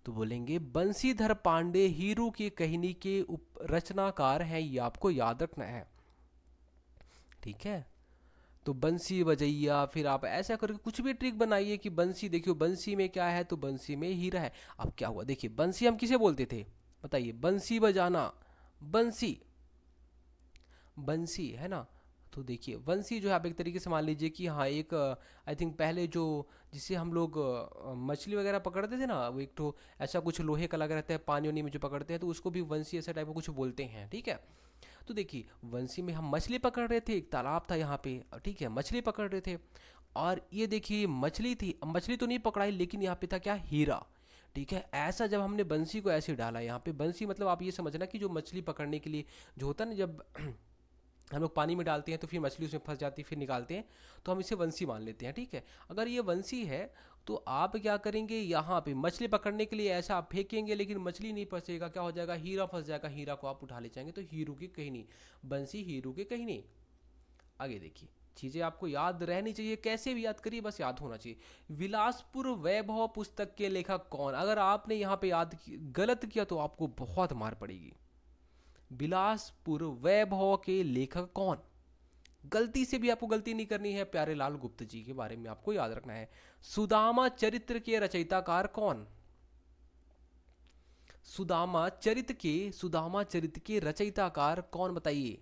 तो बोलेंगे बंशीधर पांडे हीरू की कहानी के रचनाकार हैं, ये आपको याद रखना है, ठीक है। तो बंसी बजैया, फिर आप ऐसा करके कुछ भी ट्रिक बनाइए कि बंसी, देखियो बंसी में क्या है, तो बंसी में हीरा है। अब क्या हुआ, देखिए बंसी हम किसे बोलते थे, बताइए, बंसी बजाना, बंसी, बंसी है ना। तो देखिए बंसी जो है, आप एक तरीके से मान लीजिए कि हाँ एक, आई थिंक पहले जो, जिससे हम लोग मछली वगैरह पकड़ते थे ना, वो एक तो ऐसा कुछ लोहे का लगा रहता है, पानी वानी में जो पकड़ते हैं, तो उसको भी वंशी ऐसा टाइप का कुछ बोलते हैं, ठीक है। तो देखिए वंशी में हम मछली पकड़ रहे थे, एक तालाब था यहाँ पे, ठीक है, मछली पकड़ रहे थे। और ये देखिए मछली थी, अब मछली तो नहीं पकड़ाई, लेकिन यहाँ पे था क्या, हीरा, ठीक है। ऐसा जब हमने बंसी को ऐसे डाला यहाँ पे, बंसी मतलब आप ये समझना कि जो मछली पकड़ने के लिए जो होता है ना, जब हम लोग पानी में डालते हैं तो फिर मछली उसमें फंस जाती है, फिर निकालते हैं, तो हम इसे वंशी मान लेते हैं, ठीक है। अगर ये वंशी है तो आप क्या करेंगे, यहाँ पे मछली पकड़ने के लिए ऐसा आप फेंकेंगे, लेकिन मछली नहीं फंसेगा, क्या हो जाएगा, हीरा फंस जाएगा, हीरा को आप उठा ले जाएंगे, तो हीरू की कहानी, बंसी हीरू की कहानी। आगे देखिए चीजें आपको याद रहनी चाहिए, कैसे भी याद करिए, बस याद होना चाहिए। विलासपुर वैभव पुस्तक के लेखक कौन, अगर आपने यहाँ पे गलत किया तो आपको बहुत मार पड़ेगी। बिलासपुर वैभव के लेखक कौन, गलती से भी आपको गलती नहीं करनी है, प्यारे लाल गुप्त जी के बारे में आपको याद रखना है। सुदामा चरित्र के रचयिताकार कौन, सुदामा चरित्र के रचयिताकार कौन, बताइए।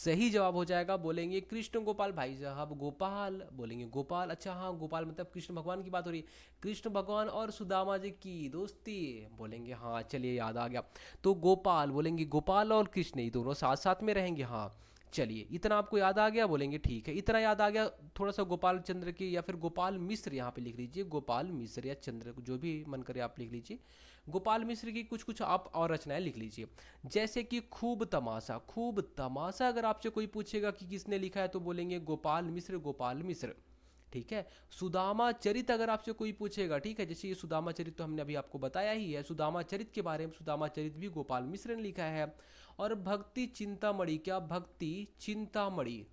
सही जवाब हो जाएगा, बोलेंगे कृष्ण गोपाल। भाई साहब गोपाल बोलेंगे गोपाल, अच्छा हाँ गोपाल मतलब कृष्ण भगवान की बात हो रही है, कृष्ण भगवान और सुदामा जी की दोस्ती, बोलेंगे हाँ चलिए याद आ गया। तो गोपाल बोलेंगे गोपाल और कृष्ण ये दोनों साथ साथ में रहेंगे, हाँ चलिए इतना आपको याद आ गया, बोलेंगे ठीक है इतना याद आ गया। थोड़ा सा गोपाल चंद्र की या फिर गोपाल मिश्र यहाँ पे लिख लीजिए, गोपाल मिश्र या चंद्र जो भी मन करे आप लिख लीजिए। गोपाल मिश्र की कुछ कुछ आप और रचनाएं लिख लीजिए, जैसे कि खूब तमाशा। खूब तमाशा अगर आपसे कोई पूछेगा कि किसने लिखा है तो बोलेंगे गोपाल मिश्र, गोपाल मिश्र। ठीक है। सुदामा चरित अगर आपसे कोई पूछेगा, ठीक है, जैसे ये सुदामा चरित तो हमने अभी आपको बताया ही है, सुदामा चरित के बारे में, सुदामा चरित भी गोपाल मिश्र ने लिखा है। और भक्ति चिंतामणि, क्या भक्ति चिंतामणि,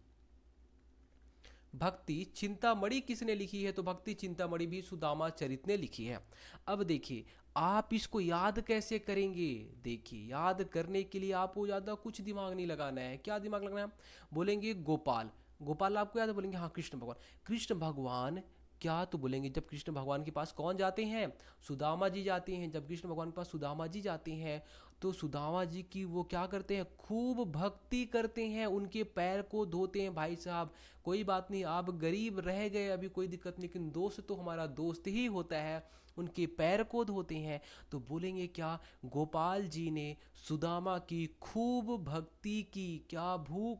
भक्ति चिंतामणि किसने लिखी है तो भक्ति चिंतामणि भी सुदामा चरित ने लिखी है। अब देखिए आप इसको याद कैसे करेंगे, देखिए याद करने के लिए आपको ज़्यादा कुछ दिमाग नहीं लगाना है, क्या दिमाग लगाना है, बोलेंगे गोपाल, गोपाल आपको याद है, बोलेंगे हाँ कृष्ण भगवान, कृष्ण भगवान क्या तो बोलेंगे जब कृष्ण भगवान के पास कौन जाते हैं, सुदामा जी जाते हैं, जब कृष्ण भगवान के पास सुदामा जी जाते हैं तो सुदामा जी की वो क्या करते हैं, खूब भक्ति करते हैं, उनके पैर को धोते हैं। भाई साहब कोई बात नहीं, आप गरीब रह गए अभी कोई दिक्कत नहीं, लेकिन दोस्त तो हमारा दोस्त ही होता है, उनके पैर को धोते हैं। तो बोलेंगे क्या, गोपाल जी ने सुदामा की खूब भक्ति की, क्या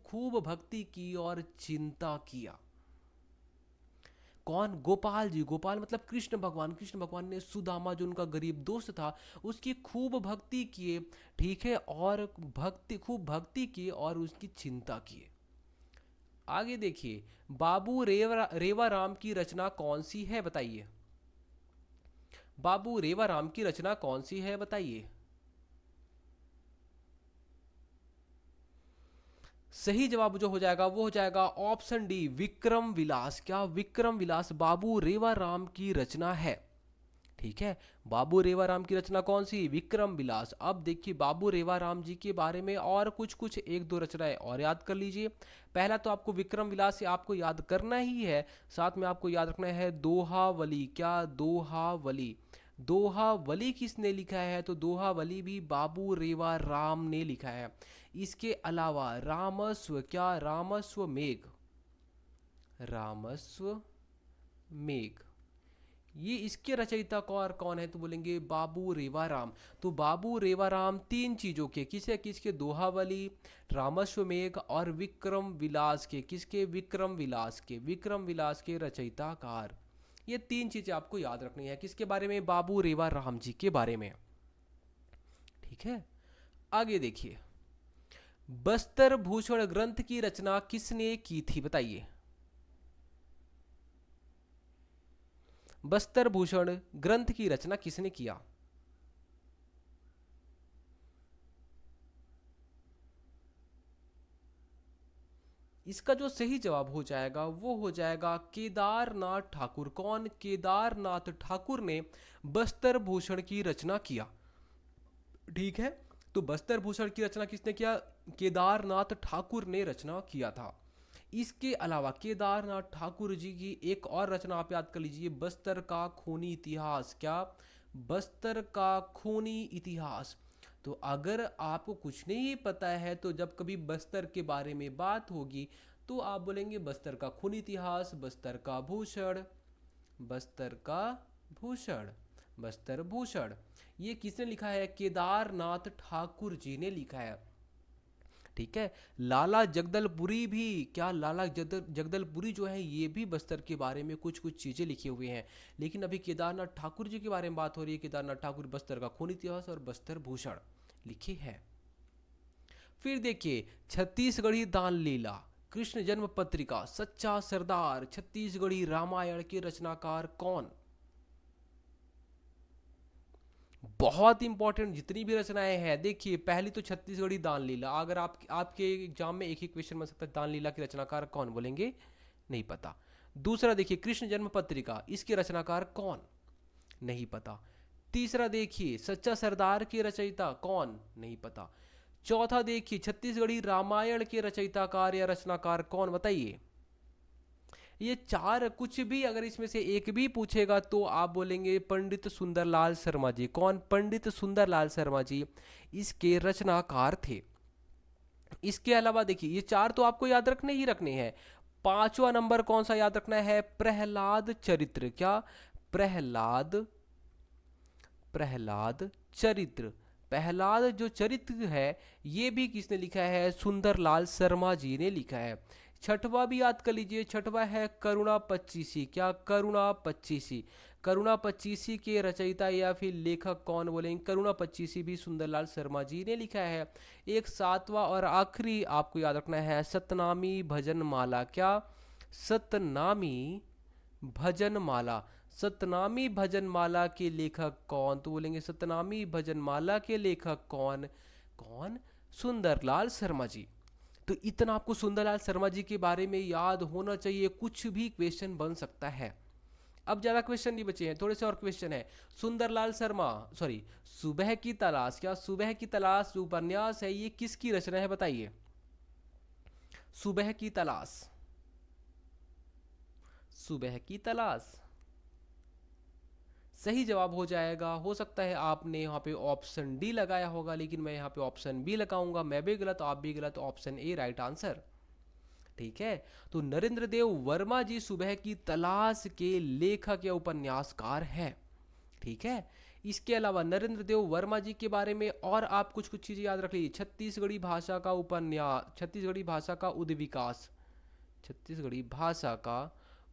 खूब भक्ति की और चिंता किया। कौन, गोपाल जी, गोपाल मतलब कृष्ण भगवान, कृष्ण भगवान ने सुदामा जो उनका गरीब दोस्त था उसकी खूब भक्ति किए, ठीक है, और भक्ति खूब भक्ति की और उसकी चिंता किए। आगे देखिए, बाबू रेवा राम की रचना कौन सी है बताइए, बाबू रेवा राम की रचना कौन सी है बताइए। सही जवाब जो हो जाएगा वो हो जाएगा ऑप्शन डी, विक्रम विलास। क्या विक्रम विलास बाबू रेवा राम की रचना है, ठीक है। बाबू रेवाराम की रचना कौन सी, विक्रम विलास। अब देखिए बाबू रेवाराम जी के बारे में और कुछ कुछ एक दो रचनाएं और याद कर लीजिए। पहला तो आपको विक्रम विलास से आपको याद करना ही है, साथ में आपको याद रखना है दोहावली। क्या दोहावली, दोहावली किसने लिखा है तो दोहावली भी बाबू रेवाराम ने लिखा है। इसके अलावा रामस्व, क्या रामस्व मेघ, रामस्व मेघ, ये इसके रचयिता कौन कौन है तो बोलेंगे बाबू रेवाराम। तो बाबू रेवाराम तीन चीजों के, किसे किसके, दोहावली, रामश्वमेघ और विक्रम विलास के, किसके, विक्रम विलास के, विक्रम विलास के रचयिताकार। ये तीन चीजें आपको याद रखनी है किसके बारे में, बाबू रेवाराम जी के बारे में, ठीक है। आगे देखिए, बस्तर भूषण ग्रंथ की रचना किसने की थी बताइए, बस्तर भूषण ग्रंथ की रचना किसने किया। इसका जो सही जवाब हो जाएगा वो हो जाएगा केदारनाथ ठाकुर। कौन, केदारनाथ ठाकुर ने बस्तर भूषण की रचना किया, ठीक है। तो बस्तर भूषण की रचना किसने किया, केदारनाथ ठाकुर ने रचना किया था। इसके अलावा केदारनाथ ठाकुर जी की एक और रचना आप याद कर लीजिए, बस्तर का खूनी इतिहास। क्या, बस्तर का खूनी इतिहास। तो अगर आपको कुछ नहीं पता है तो जब कभी बस्तर के बारे में बात होगी तो आप बोलेंगे बस्तर का खूनी इतिहास, बस्तर का भूषण, बस्तर का भूषण, बस्तर भूषण। ये किसने लिखा है, केदारनाथ ठाकुर जी ने लिखा है, ठीक है। लाला जगदलपुरी भी, क्या लाला जगदलपुरी जो है ये भी बस्तर के बारे में कुछ कुछ चीजें लिखे हुए हैं, लेकिन अभी केदारनाथ ठाकुर जी के बारे में बात हो रही है। केदारनाथ ठाकुर बस्तर का खून इतिहास और बस्तर भूषण लिखे हैं। फिर देखिए, छत्तीसगढ़ी दान लीला, कृष्ण जन्म पत्रिका, सच्चा सरदार, छत्तीसगढ़ी रामायण के रचनाकार कौन। बहुत इंपॉर्टेंट जितनी भी रचनाएं हैं, देखिए पहली तो छत्तीसगढ़ी दान लीला, अगर आपके एग्जाम में एक ही क्वेश्चन बन सकता है, दान लीला के रचनाकार कौन, बोलेंगे नहीं पता। दूसरा देखिए कृष्ण जन्म पत्रिका, इसके रचनाकार कौन, नहीं पता। तीसरा देखिए सच्चा सरदार के रचयिता कौन, नहीं पता। चौथा देखिए छत्तीसगढ़ी रामायण के रचयिताकार या रचनाकार कौन, बताइए। ये चार कुछ भी अगर इसमें से एक भी पूछेगा तो आप बोलेंगे पंडित सुंदरलाल शर्मा जी। कौन, पंडित सुंदरलाल शर्मा जी इसके रचनाकार थे। इसके अलावा देखिए ये चार तो आपको याद रखने ही रखने हैं। पांचवा नंबर कौन सा याद रखना है? प्रहलाद चरित्र। क्या? प्रहलाद, प्रहलाद चरित्र। प्रहलाद जो चरित्र है ये भी किसने लिखा है? सुंदरलाल शर्मा जी ने लिखा है। छठवा भी याद कर लीजिए, छठवा है करुणा पच्चीसी। क्या? करुणा पच्चीसी। करुणा पच्चीसी के रचयिता या फिर लेखक कौन बोलेंगे? करुणा पच्चीसी भी सुंदरलाल शर्मा जी ने लिखा है। एक सातवां और आखिरी आपको याद रखना है, सतनामी भजन माला। क्या? सतनामी भजन माला। सतनामी भजन माला के लेखक कौन? तो बोलेंगे सतनामी भजन माला के लेखक कौन? कौन? सुंदरलाल शर्मा जी। तो इतना आपको सुंदरलाल शर्मा जी के बारे में याद होना चाहिए, कुछ भी क्वेश्चन बन सकता है। अब ज्यादा क्वेश्चन नहीं बचे हैं, थोड़े से और क्वेश्चन है। सुंदरलाल शर्मा, सॉरी, सुबह की तलाश। क्या? सुबह की तलाश जो उपन्यास है ये किसकी रचना है बताइए? सुबह की तलाश, सुबह की तलाश सही जवाब हो जाएगा। हो सकता है आपने यहाँ पे ऑप्शन डी लगाया होगा, लेकिन मैं यहाँ पे ऑप्शन बी लगाऊंगा। मैं भी गलत, आप भी गलत, ऑप्शन ए राइट आंसर। ठीक है, तो नरेंद्र देव वर्मा जी सुबह की तलाश के लेखक या उपन्यासकार हैं। ठीक है, इसके अलावा नरेंद्र देव वर्मा जी के बारे में और आप कुछ कुछ चीजें याद रख लीजिए। छत्तीसगढ़ी भाषा का उपन्यास, छत्तीसगढ़ी भाषा का उद्विकास, छत्तीसगढ़ी भाषा का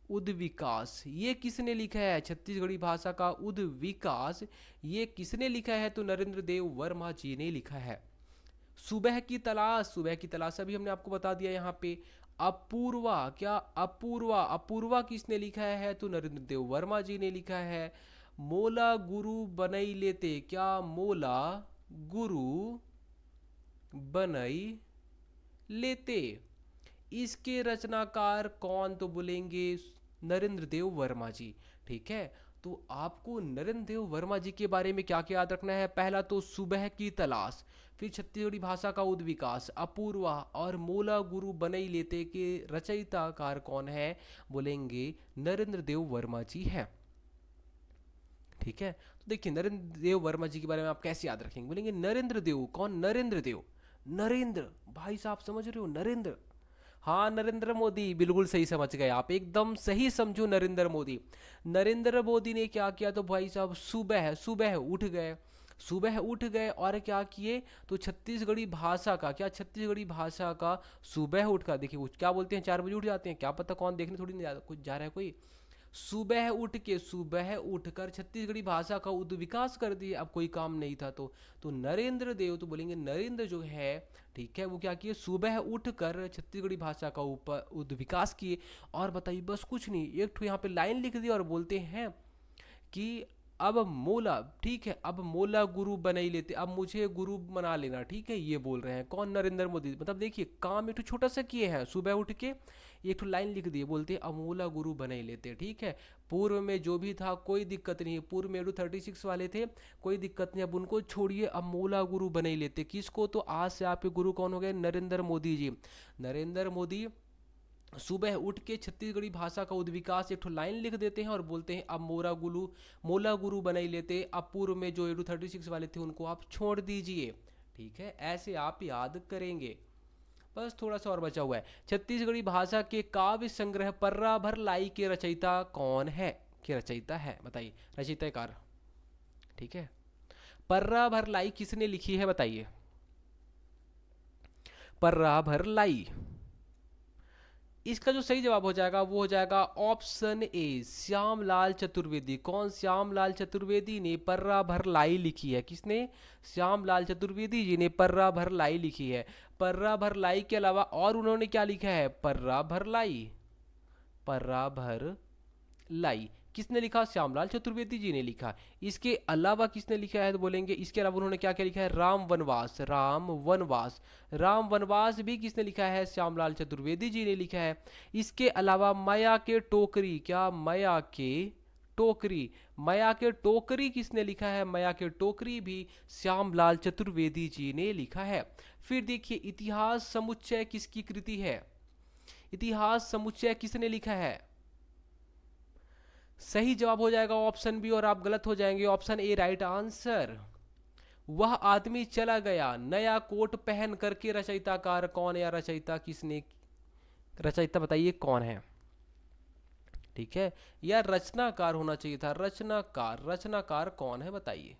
उद्विकास ये किसने लिखा है? छत्तीसगढ़ी भाषा का उद्विकास ये किसने लिखा है? तो नरेंद्र देव वर्मा जी ने लिखा है। सुबह की तलाश, सुबह की तलाश अभी हमने आपको बता दिया यहाँ पे। अपूर्वा, क्या? अपूर्वा, अपूर्वा किसने लिखा है? तो नरेंद्र देव वर्मा जी ने लिखा है। मोला गुरु बनई लेते। क्या? मोला गुरु बनई लेते इसके रचनाकार कौन? तो बोलेंगे नरेंद्र देव वर्मा जी। ठीक है, तो आपको नरेंद्र देव वर्मा जी के बारे में क्या क्या याद रखना है? पहला तो सुबह की तलाश, फिर छत्तीसगढ़ी भाषा का उद्विकास, अपूर्वा और मोला गुरु बनई लेते के रचयिताकार कौन है? बोलेंगे नरेंद्र देव वर्मा जी हैं। ठीक है, तो देखिए नरेंद्र देव वर्मा जी के बारे में आप कैसे याद रखेंगे? बोलेंगे नरेंद्र देव, कौन? नरेंद्र देव, नरेंद्र भाई साहब समझ रहे हो? नरेंद्र, हाँ नरेंद्र मोदी, बिल्कुल सही समझ गए आप, एकदम सही समझो, नरेंद्र मोदी। नरेंद्र मोदी ने क्या किया? तो भाई साहब सुबह सुबह उठ गए, सुबह उठ गए और क्या किए? तो छत्तीसगढ़ी भाषा का, क्या? छत्तीसगढ़ी भाषा का सुबह उठकर, देखिए क्या बोलते हैं, 4 बजे उठ जाते हैं, क्या पता कौन देखने थोड़ी नहीं कुछ जा रहा है कोई। सुबह उठ के, सुबह उठकर छत्तीसगढ़ी भाषा का उद्विकास कर दिए, अब कोई काम नहीं था तो नरेंद्र देव, तो बोलेंगे नरेंद्र जो है, ठीक है, वो क्या किए? सुबह उठकर छत्तीसगढ़ी भाषा का ऊपर उद्विकास किए। और बताइए, बस कुछ नहीं, एक ठो यहाँ पे लाइन लिख दी और बोलते हैं कि अब मोला, ठीक है, अब मोला गुरु बना ही लेते, अब मुझे गुरु बना लेना। ठीक है, ये बोल रहे हैं कौन? नरेंद्र मोदी। मतलब देखिए काम एक तो छोटा सा किए हैं, सुबह उठ के एक तो लाइन लिख दिए, बोलते हैं अब मोला गुरु बना ही लेते। ठीक है, पूर्व में जो भी था कोई दिक्कत नहीं है, पूर्व में 36 वाले थे, कोई दिक्कत नहीं, अब उनको छोड़िए, अब मोला गुरु बना ही लेते। किसको? तो आज से आपके गुरु कौन हो गए? नरेंद्र मोदी जी। नरेंद्र मोदी सुबह उठ के छत्तीसगढ़ी भाषा का उद्विकास एक ठो लाइन लिख देते हैं और बोलते हैं अब मोला गुरु बना ही लेते, अब पूर्व में जो 36 वाले थे उनको आप छोड़ दीजिए। ठीक है, ऐसे आप याद करेंगे। बस थोड़ा सा और बचा हुआ है। छत्तीसगढ़ी भाषा के काव्य संग्रह पर्रा भर लाई के रचयिता कौन है? के रचयिता है बताइए, रचयिताकार। ठीक है, पर्रा भर लाई किसने लिखी है बताइए? पर्रा भर लाई, इसका जो सही जवाब हो जाएगा वो हो जाएगा ऑप्शन ए, श्यामलाल चतुर्वेदी। कौन? श्यामलाल चतुर्वेदी ने पर्रा भर लाई लिखी है। किसने? श्यामलाल चतुर्वेदी जी ने पर्रा भर लाई लिखी है। पर्रा भर लाई के अलावा और उन्होंने क्या लिखा है? पर्रा भर लाई, पर्रा भर लाई किसने लिखा? श्यामलाल चतुर्वेदी जी ने लिखा। इसके अलावा किसने लिखा है? तो बोलेंगे इसके अलावा उन्होंने क्या क्या लिखा है? राम वनवास, राम वनवास, राम वनवास भी किसने लिखा है? श्यामलाल चतुर्वेदी जी ने लिखा है। इसके अलावा माया के टोकरी, क्या? माया के टोकरी, माया के टोकरी किसने लिखा है? माया के टोकरी भी श्यामलाल चतुर्वेदी जी ने लिखा है। फिर देखिए इतिहास समुच्चय किसकी कृति है? इतिहास समुच्चय किसने लिखा है? सही जवाब हो जाएगा ऑप्शन बी और आप गलत हो जाएंगे, ऑप्शन ए राइट आंसर। वह आदमी चला गया नया कोट पहन करके। रचयिताकार कौन है या रचयिता किसने, रचयिता बताइए कौन है। ठीक है, या रचनाकार होना चाहिए था, रचनाकार, रचनाकार कौन है बताइए।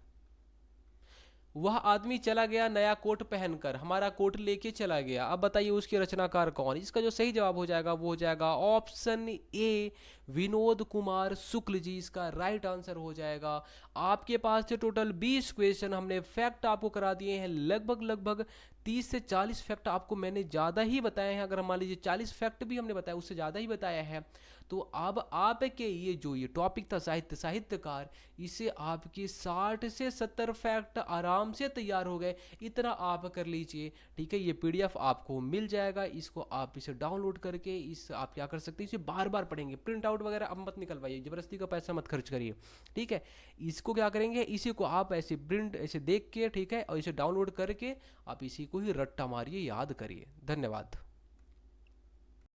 वह आदमी चला गया नया कोट पहनकर, हमारा कोट लेके चला गया। अब बताइए उसके रचनाकार कौन। इसका जो सही जवाब हो जाएगा वो हो जाएगा ऑप्शन ए, विनोद कुमार शुक्ल जी, इसका राइट आंसर हो जाएगा। आपके पास से टोटल 20 क्वेश्चन हमने फैक्ट आपको करा दिए हैं, लगभग लगभग 30 से 40 फैक्ट आपको मैंने ज़्यादा ही बताए हैं। अगर मान लीजिए 40 फैक्ट भी हमने बताया, उससे ज़्यादा ही बताया है। तो अब आपके ये टॉपिक था साहित्यकार, इसे आपके 60 से 70 फैक्ट आराम से तैयार हो गए। इतना आप कर लीजिए। ठीक है, ये पीडीएफ आपको मिल जाएगा, इसको आप इसे डाउनलोड करके इस आप क्या कर सकते हैं, इसे बार बार पढ़ेंगे। प्रिंट आउट वगैरह अब मत निकलवाइए, जबरदस्ती का पैसा मत खर्च करिए। ठीक है, इसको क्या करेंगे, इसी को आप ऐसे प्रिंट ऐसे देख के, ठीक है, और इसे डाउनलोड करके आप इसी को ही रट्टा मारिए, याद करिए। धन्यवाद।